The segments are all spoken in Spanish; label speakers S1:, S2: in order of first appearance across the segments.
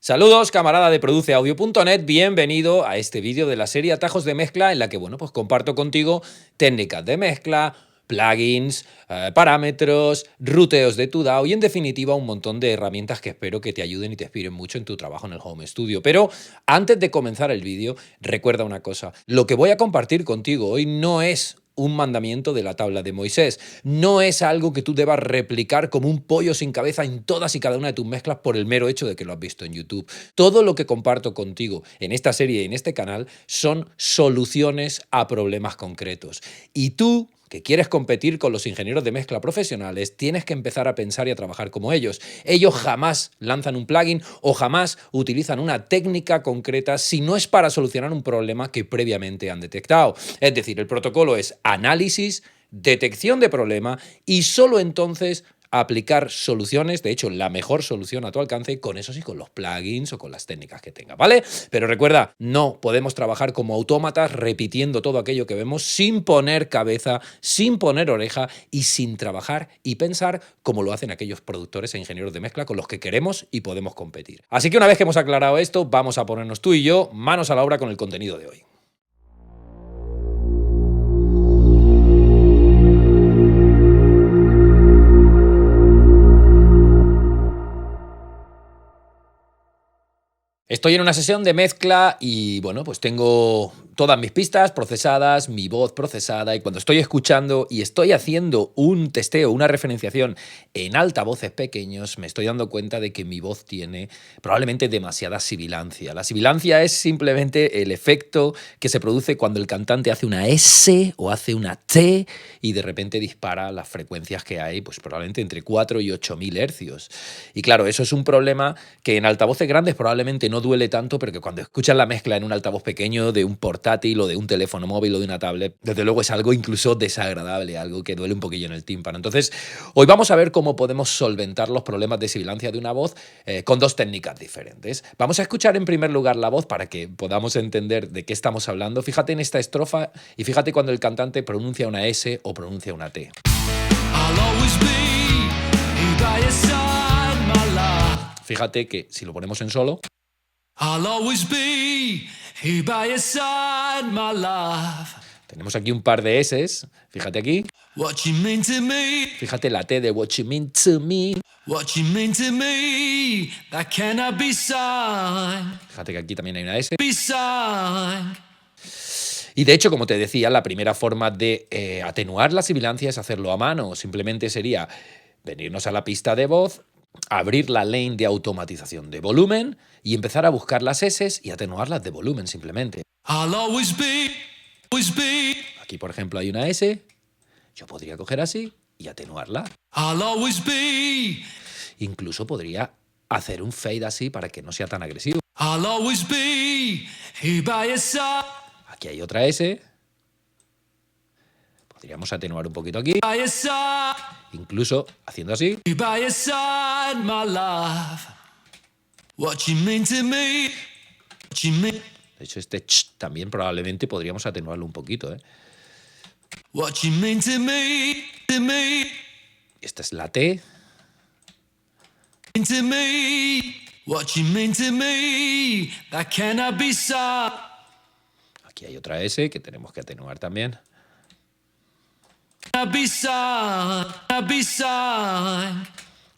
S1: Saludos, camarada de produceaudio.net, bienvenido a este vídeo de la serie Atajos de Mezcla en la que, bueno, pues comparto contigo técnicas de mezcla, plugins, parámetros, ruteos de tu DAW y en definitiva un montón de herramientas que espero que te ayuden y te inspiren mucho en tu trabajo en el home studio. Pero antes de comenzar el vídeo, recuerda una cosa, lo que voy a compartir contigo hoy no es un mandamiento de la tabla de Moisés. No es algo que tú debas replicar como un pollo sin cabeza en todas y cada una de tus mezclas por el mero hecho de que lo has visto en YouTube. Todo lo que comparto contigo en esta serie y en este canal son soluciones a problemas concretos. Y tú, que quieres competir con los ingenieros de mezcla profesionales, tienes que empezar a pensar y a trabajar como ellos. Ellos jamás lanzan un plugin o jamás utilizan una técnica concreta si no es para solucionar un problema que previamente han detectado. Es decir, el protocolo es análisis, detección de problema y solo entonces aplicar soluciones, de hecho la mejor solución a tu alcance, con eso sí, con los plugins o con las técnicas que tenga, ¿vale? Pero recuerda, no podemos trabajar como autómatas repitiendo todo aquello que vemos sin poner cabeza, sin poner oreja y sin trabajar y pensar como lo hacen aquellos productores e ingenieros de mezcla con los que queremos y podemos competir. Así que una vez que hemos aclarado esto, vamos a ponernos tú y yo manos a la obra con el contenido de hoy. Estoy en una sesión de mezcla y, bueno, pues tengo todas mis pistas procesadas, mi voz procesada, y cuando estoy escuchando y estoy haciendo un testeo, una referenciación en altavoces pequeños, me estoy dando cuenta de que mi voz tiene probablemente demasiada sibilancia. La sibilancia es simplemente el efecto que se produce cuando el cantante hace una S o hace una T y de repente dispara las frecuencias que hay, pues probablemente entre 4 y 8.000 hercios. Y claro, eso es un problema que en altavoces grandes probablemente no duele tanto, pero que cuando escuchas la mezcla en un altavoz pequeño de un portátil o de un teléfono móvil o de una tablet, desde luego es algo incluso desagradable, algo que duele un poquillo en el tímpano. Entonces, hoy vamos a ver cómo podemos solventar los problemas de sibilancia de una voz con dos técnicas diferentes. Vamos a escuchar en primer lugar la voz para que podamos entender de qué estamos hablando. Fíjate en esta estrofa y fíjate cuando el cantante pronuncia una S o pronuncia una T. Fíjate que si lo ponemos en solo, I'll always be here by your side, my love. Tenemos aquí un par de S's. Fíjate aquí. What you mean to me. Fíjate la T de what you mean to me. What you mean to me. That cannot be signed. Fíjate que aquí también hay una S. Be signed. Y de hecho, como te decía, la primera forma de atenuar la sibilancia es hacerlo a mano. Simplemente sería venirnos a la pista de voz, abrir la lane de automatización de volumen y empezar a buscar las S y atenuarlas de volumen simplemente. Always be. Aquí, por ejemplo, hay una S. Yo podría coger así y atenuarla. Always be. Incluso podría hacer un fade así para que no sea tan agresivo. Always be here by your side. Aquí hay otra S. Podríamos atenuar un poquito aquí. Incluso haciendo así. De hecho, este ch también probablemente podríamos atenuarlo un poquito, ¿eh? Esta es la T. Aquí hay otra S que tenemos que atenuar también.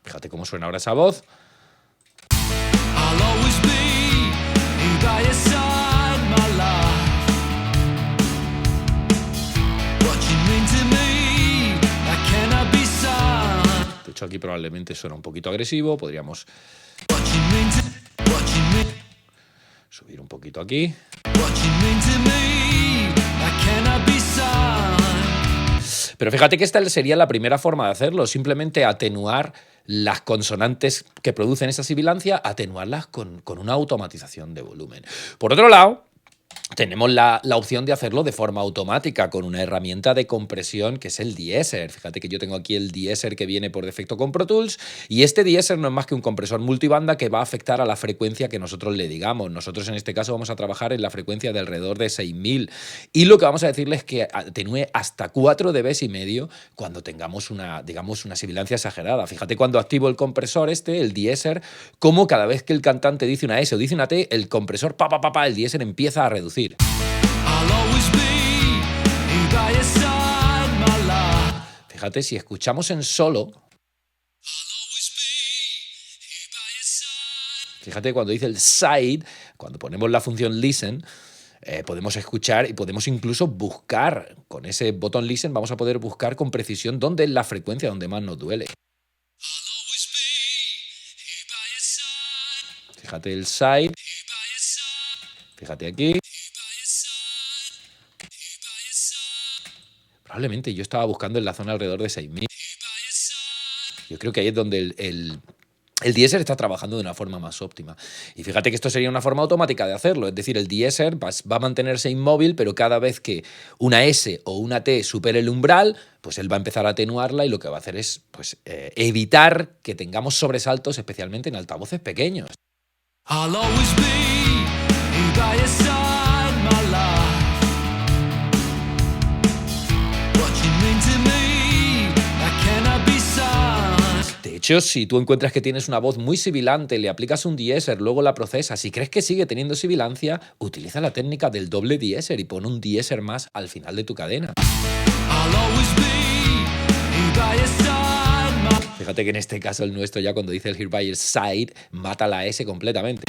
S1: Fíjate cómo suena ahora esa voz. De hecho, aquí probablemente suena un poquito agresivo. Podríamos subir un poquito aquí. Pero fíjate que esta sería la primera forma de hacerlo, simplemente atenuar las consonantes que producen esa sibilancia, atenuarlas con una automatización de volumen. Por otro lado, tenemos la opción de hacerlo de forma automática con una herramienta de compresión que es el de-esser. Fíjate que yo tengo aquí el de-esser que viene por defecto con Pro Tools y este de-esser no es más que un compresor multibanda que va a afectar a la frecuencia que nosotros le digamos. Nosotros en este caso vamos a trabajar en la frecuencia de alrededor de 6000 y lo que vamos a decirles es que atenúe hasta 4 dB cuando tengamos digamos, una sibilancia exagerada. Fíjate cuando activo el compresor el de-esser, como cada vez que el cantante dice una S o dice una T, el compresor, el de-esser empieza a reducir. Fíjate, si escuchamos en solo, fíjate cuando dice el side, cuando ponemos la función listen, podemos escuchar y podemos incluso buscar. Con ese botón listen vamos a poder buscar con precisión dónde es la frecuencia donde más nos duele. Fíjate el side. Fíjate aquí. Probablemente yo estaba buscando en la zona alrededor de 6000. Yo creo que ahí es donde el de-esser está trabajando de una forma más óptima. Y fíjate que esto sería una forma automática de hacerlo. Es decir, el de-esser va a mantenerse inmóvil, pero cada vez que una S o una T supere el umbral, pues él va a empezar a atenuarla y lo que va a hacer es pues, evitar que tengamos sobresaltos, especialmente en altavoces pequeños. I'll always be by your side, my love. What you mean to me, I cannot be silent. De hecho, si tú encuentras que tienes una voz muy sibilante, le aplicas un de-esser, luego la procesas y crees que sigue teniendo sibilancia, utiliza la técnica del doble de-esser y pon un de-esser más al final de tu cadena. I'll always be by your side. Fíjate que en este caso el nuestro ya cuando dice el Here by your side mata la S completamente.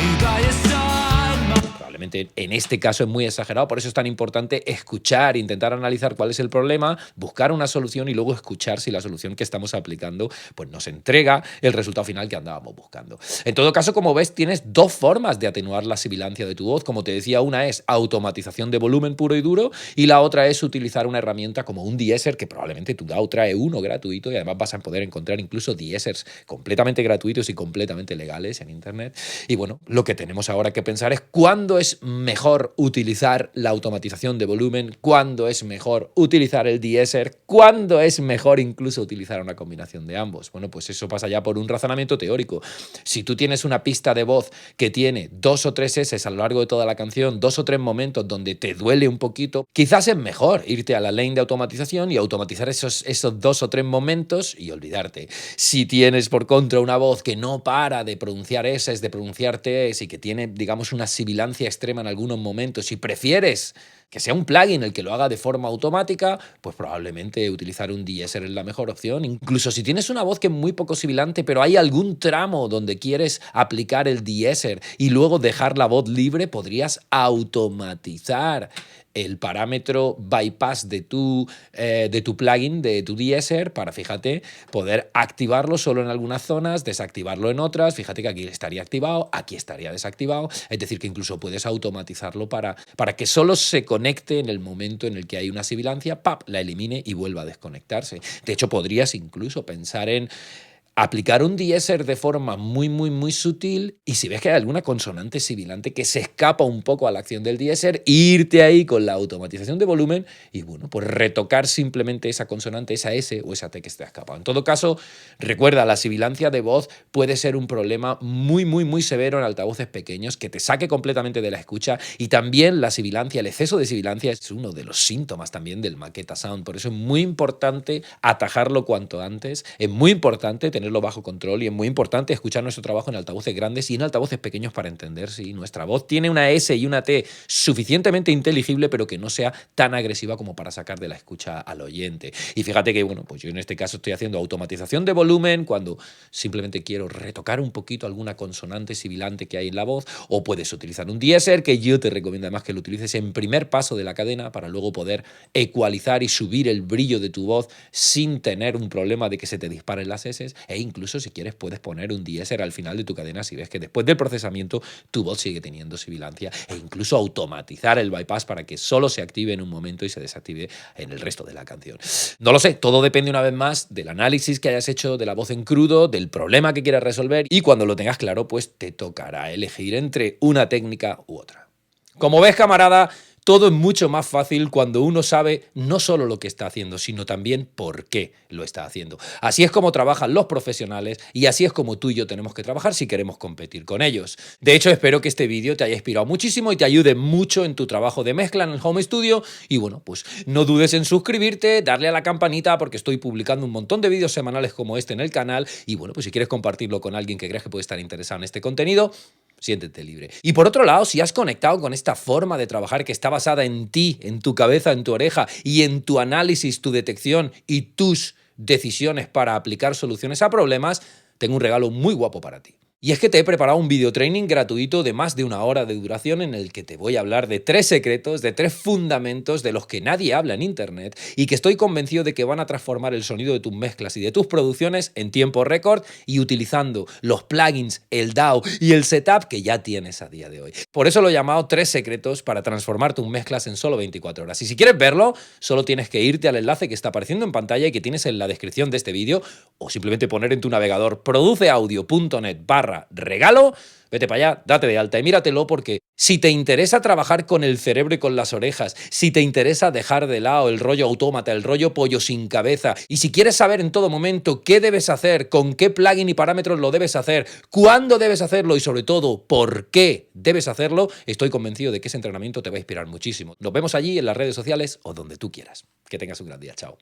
S1: Probablemente en este caso es muy exagerado, por eso es tan importante escuchar, intentar analizar cuál es el problema, buscar una solución y luego escuchar si la solución que estamos aplicando pues nos entrega el resultado final que andábamos buscando. En todo caso, como ves, tienes dos formas de atenuar la sibilancia de tu voz. Como te decía, una es automatización de volumen puro y duro y la otra es utilizar una herramienta como un de-esser, que probablemente tu DAW trae uno gratuito y además vas a poder encontrar incluso de-essers completamente gratuitos y completamente legales en internet. Y bueno, lo que tenemos ahora que pensar es cuándo es mejor utilizar la automatización de volumen, cuándo es mejor utilizar el de-esser, cuándo es mejor incluso utilizar una combinación de ambos. Bueno, pues eso pasa ya por un razonamiento teórico. Si tú tienes una pista de voz que tiene 2 o 3 S a lo largo de toda la canción, 2 o 3 momentos donde te duele un poquito, quizás es mejor irte a la lane de automatización y automatizar esos 2 o 3 momentos y olvidarte. Si tienes por contra una voz que no para de pronunciar S, de pronunciar Ts y que tiene, digamos, una sibilancia extrema en algunos momentos y prefieres que sea un plugin el que lo haga de forma automática, pues probablemente utilizar un de-esser es la mejor opción. Incluso si tienes una voz que es muy poco sibilante, pero hay algún tramo donde quieres aplicar el de-esser y luego dejar la voz libre, podrías automatizar el parámetro bypass de tu plugin, de tu de-esser, para, fíjate, poder activarlo solo en algunas zonas, desactivarlo en otras. Fíjate que aquí estaría activado, aquí estaría desactivado. Es decir, que incluso puedes automatizarlo para que solo se conecte en el momento en el que hay una sibilancia, la elimine y vuelva a desconectarse. De hecho, podrías incluso pensar en aplicar un de-esser de forma muy, muy, muy sutil y si ves que hay alguna consonante sibilante que se escapa un poco a la acción del de-esser, irte ahí con la automatización de volumen y, bueno, pues retocar simplemente esa consonante, esa S o esa T que esté escapado. En todo caso, recuerda, la sibilancia de voz puede ser un problema muy, muy, muy severo en altavoces pequeños que te saque completamente de la escucha y también la sibilancia, el exceso de sibilancia es uno de los síntomas también del Maqueta Sound. Por eso es muy importante atajarlo cuanto antes, es muy importante tenerlo bajo control y es muy importante escuchar nuestro trabajo en altavoces grandes y en altavoces pequeños para entender si nuestra voz tiene una S y una T suficientemente inteligible pero que no sea tan agresiva como para sacar de la escucha al oyente. Y fíjate que, bueno, pues yo en este caso estoy haciendo automatización de volumen cuando simplemente quiero retocar un poquito alguna consonante sibilante que hay en la voz, o puedes utilizar un de-esser, que yo te recomiendo además que lo utilices en primer paso de la cadena para luego poder ecualizar y subir el brillo de tu voz sin tener un problema de que se te disparen las S. E incluso, si quieres, puedes poner un de-esser al final de tu cadena si ves que después del procesamiento tu voz sigue teniendo sibilancia, e incluso automatizar el bypass para que solo se active en un momento y se desactive en el resto de la canción. No lo sé, todo depende una vez más del análisis que hayas hecho de la voz en crudo, del problema que quieras resolver, y cuando lo tengas claro, pues te tocará elegir entre una técnica u otra. Como ves, camarada, todo es mucho más fácil cuando uno sabe no solo lo que está haciendo, sino también por qué lo está haciendo. Así es como trabajan los profesionales y así es como tú y yo tenemos que trabajar si queremos competir con ellos. De hecho, espero que este vídeo te haya inspirado muchísimo y te ayude mucho en tu trabajo de mezcla en el home studio. Y bueno, pues no dudes en suscribirte, darle a la campanita porque estoy publicando un montón de vídeos semanales como este en el canal. Y bueno, pues si quieres compartirlo con alguien que creas que puede estar interesado en este contenido, siéntete libre. Y por otro lado, si has conectado con esta forma de trabajar que está basada en ti, en tu cabeza, en tu oreja y en tu análisis, tu detección y tus decisiones para aplicar soluciones a problemas, tengo un regalo muy guapo para ti. Y es que te he preparado un video training gratuito de más de 1 hora de duración en el que te voy a hablar de 3 secretos, de 3 fundamentos de los que nadie habla en internet y que estoy convencido de que van a transformar el sonido de tus mezclas y de tus producciones en tiempo récord y utilizando los plugins, el DAW y el setup que ya tienes a día de hoy. Por eso lo he llamado 3 secretos para transformar tus mezclas en solo 24 horas. Y si quieres verlo, solo tienes que irte al enlace que está apareciendo en pantalla y que tienes en la descripción de este vídeo o simplemente poner en tu navegador produceaudio.net/regalo, vete para allá, date de alta y míratelo porque si te interesa trabajar con el cerebro y con las orejas, si te interesa dejar de lado el rollo autómata, el rollo pollo sin cabeza, y si quieres saber en todo momento qué debes hacer, con qué plugin y parámetros lo debes hacer, cuándo debes hacerlo y sobre todo por qué debes hacerlo, estoy convencido de que ese entrenamiento te va a inspirar muchísimo. Nos vemos allí en las redes sociales o donde tú quieras. Que tengas un gran día. Chao.